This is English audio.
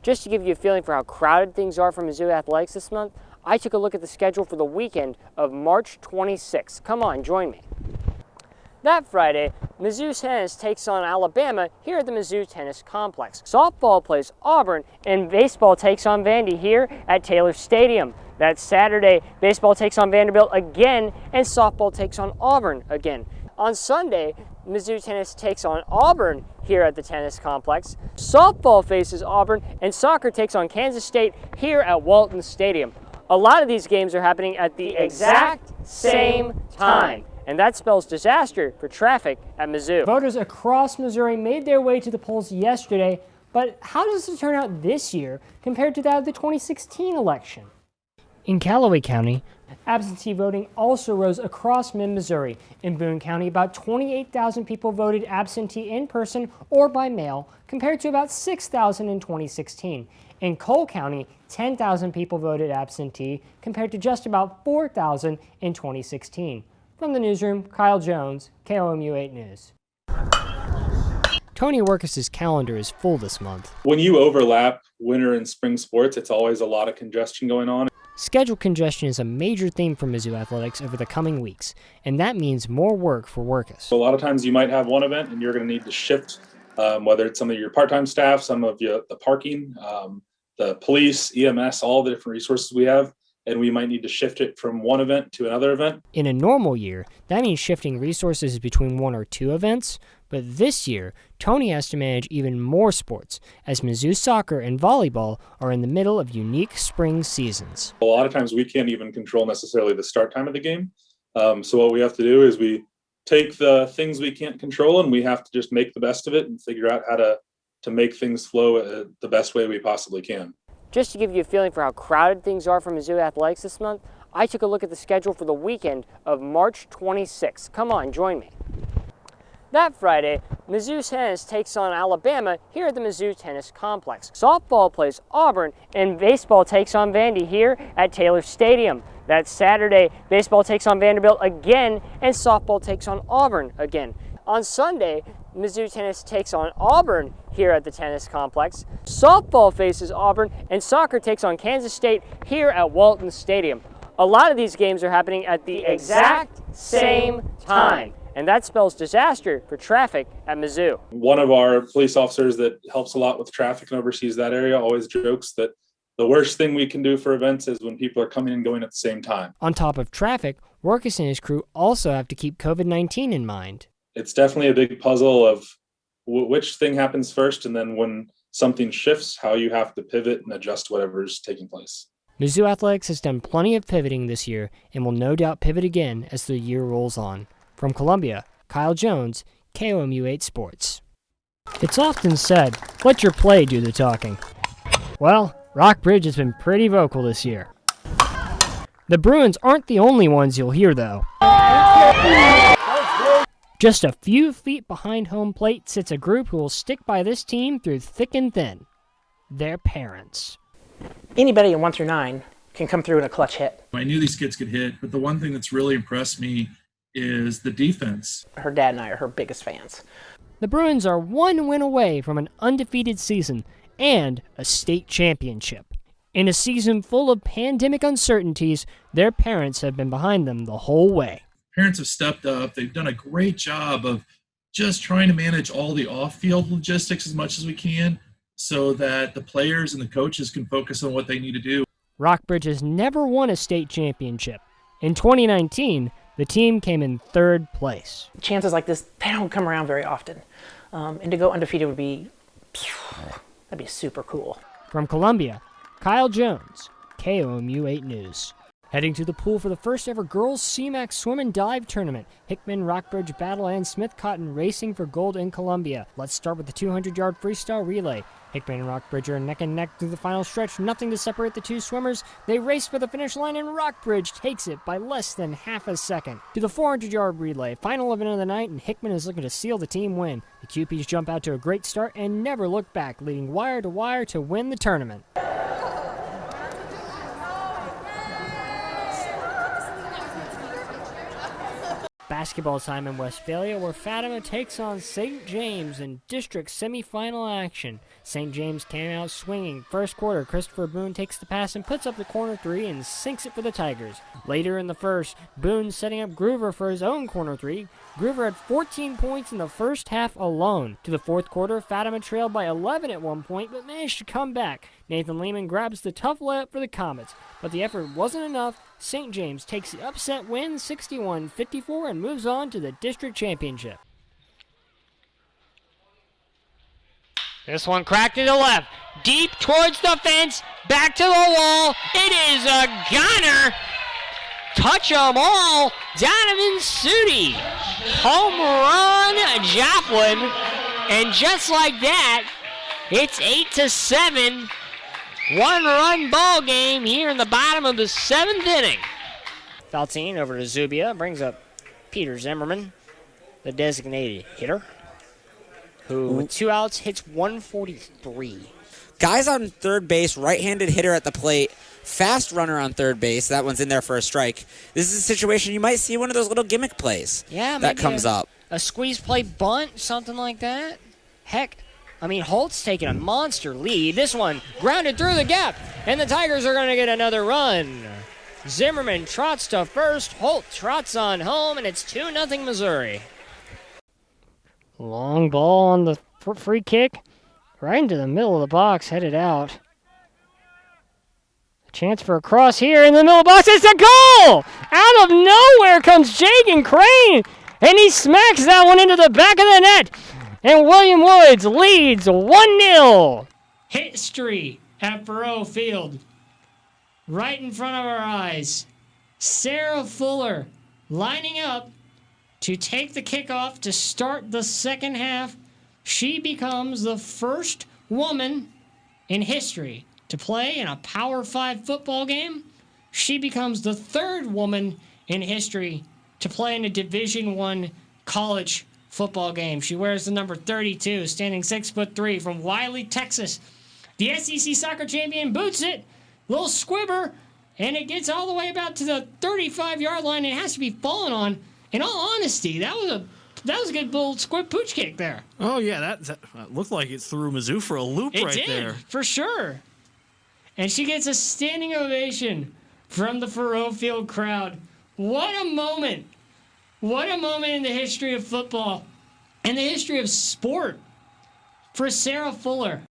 Just to give you a feeling for how crowded things are for Mizzou athletics this month, I took a look at the schedule for the weekend of March 26th. Come on, join me. That Friday, Mizzou tennis takes on Alabama here at the Mizzou Tennis Complex. Softball plays Auburn, and baseball takes on Vandy here at Taylor Stadium. That Saturday, baseball takes on Vanderbilt again, and softball takes on Auburn again. On Sunday, Mizzou tennis takes on Auburn here at the tennis complex. Softball faces Auburn, and soccer takes on Kansas State here at Walton Stadium. A lot of these games are happening at the exact same time, and that spells disaster for traffic at Mizzou. Voters across Missouri made their way to the polls yesterday, but how does it turn out this year compared to that of the 2016 election? In Callaway County, absentee voting also rose across mid-Missouri. In Boone County, about 28,000 people voted absentee in person or by mail, compared to about 6,000 in 2016. In Cole County, 10,000 people voted absentee, compared to just about 4,000 in 2016. From the newsroom, Kyle Jones, KOMU 8 News. Tony Workis' calendar is full this month. When you overlap winter and spring sports, it's always a lot of congestion going on. Schedule congestion is a major theme for Mizzou athletics over the coming weeks, and that means more work for Workis. So a lot of times you might have one event and you're going to need to shift, whether it's some of your part-time staff, some of the parking, the police, EMS, all the different resources we have, and we might need to shift it from one event to another event. In a normal year, that means shifting resources between one or two events, but this year, Tony has to manage even more sports, as Mizzou soccer and volleyball are in the middle of unique spring seasons. A lot of times we can't even control necessarily the start time of the game. So what we have to do is we take the things we can't control and we have to just make the best of it and figure out how to make things flow the best way we possibly can. Just to give you a feeling for how crowded things are for Mizzou athletics this month, I took a look at the schedule for the weekend of March 26th. Come on, join me. That Friday, Mizzou tennis takes on Alabama here at the Mizzou Tennis Complex. Softball plays Auburn, and baseball takes on Vandy here at Taylor Stadium. That Saturday, baseball takes on Vanderbilt again, and softball takes on Auburn again. On Sunday, Mizzou tennis takes on Auburn here at the tennis complex. Softball faces Auburn, and soccer takes on Kansas State here at Walton Stadium. A lot of these games are happening at the exact same time, and that spells disaster for traffic at Mizzou. One of our police officers that helps a lot with traffic and oversees that area always jokes that the worst thing we can do for events is when people are coming and going at the same time. On top of traffic, Workis and his crew also have to keep COVID-19 in mind. It's definitely a big puzzle of which thing happens first, and then when something shifts, how you have to pivot and adjust whatever's taking place. Mizzou Athletics has done plenty of pivoting this year and will no doubt pivot again as the year rolls on. From Columbia, Kyle Jones, KOMU 8 Sports. It's often said, let your play do the talking. Well, Rockbridge has been pretty vocal this year. The Bruins aren't the only ones you'll hear, though. Just a few feet behind home plate sits a group who will stick by this team through thick and thin. Their parents. Anybody in 1 through 9 can come through in a clutch hit. I knew these kids could hit, but the one thing that's really impressed me is the defense. Her dad and I are her biggest fans. The Bruins are one win away from an undefeated season and a state championship. In a season full of pandemic uncertainties, their parents have been behind them the whole way. Parents have stepped up. They've done a great job of just trying to manage all the off-field logistics as much as we can so that the players and the coaches can focus on what they need to do. Rockbridge has never won a state championship. In 2019, the team came in 3rd place. Chances like this, they don't come around very often. And to go undefeated would be, that'd be super cool. From Columbia, Kyle Jones, KOMU 8 News. Heading to the pool for the first ever girls CMAX swim and dive tournament. Hickman, Rockbridge, Battle, and Smith Cotton racing for gold in Columbia. Let's start with the 200-yard freestyle relay. Hickman and Rockbridge are neck and neck through the final stretch. Nothing to separate the two swimmers. They race for the finish line, and Rockbridge takes it by less than half a second. To the 400-yard relay, final event of the night, and Hickman is looking to seal the team win. The QPs jump out to a great start and never look back, leading wire to wire to win the tournament. Basketball time in Westphalia, where Fatima takes on St. James in district semifinal action. St. James came out swinging. First quarter, Christopher Boone takes the pass and puts up the corner three and sinks it for the Tigers. Later in the first, Boone setting up Groover for his own corner three. Groover had 14 points in the first half alone. To the fourth quarter, Fatima trailed by 11 at one point, but managed to come back. Nathan Lehman grabs the tough layup for the Comets, but the effort wasn't enough. St. James takes the upset win 61-54 and moves on to the district championship. This one cracked to the left, deep towards the fence, back to the wall. It is a goner. Touch 'em all, Donovan Sudi. Home run, Joplin. And just like that, it's 8-7. One-run ball game here in the bottom of the 7th inning. Faltine over to Zubia, brings up Peter Zimmerman, the designated hitter, who with 2 outs hits 143. Guys on third base, right-handed hitter at the plate, fast runner on third base. That one's in there for a strike. This is a situation you might see one of those little gimmick plays that comes up. A squeeze play bunt, something like that. Heck, I mean, Holt's taking a monster lead. This one grounded through the gap, and the Tigers are going to get another run. Zimmerman trots to first. Holt trots on home, and it's 2-0 Missouri. Long ball on the free kick. Right into the middle of the box, headed out. A chance for a cross here in the middle of the box. It's a goal! Out of nowhere comes Jagan Crane, and he smacks that one into the back of the net. And William Woods leads 1-0. History at Faurot Field. Right in front of our eyes. Sarah Fuller lining up to take the kickoff to start the second half. She becomes the first woman in history to play in a Power 5 football game. She becomes the third woman in history to play in a Division I college football game. She wears the number 32, standing 6'3", from Wiley, Texas. The SEC soccer champion boots it, little squibber, and it gets all the way about to the 35-yard line. It has to be fallen on. In all honesty, that was a good little squib pooch kick there. Oh yeah, that looked like it threw Mizzou for a loop It right did, there. for sure. And she gets a standing ovation from the Faurot Field crowd. What a moment. What a moment in the history of football and the history of sport for Sarah Fuller.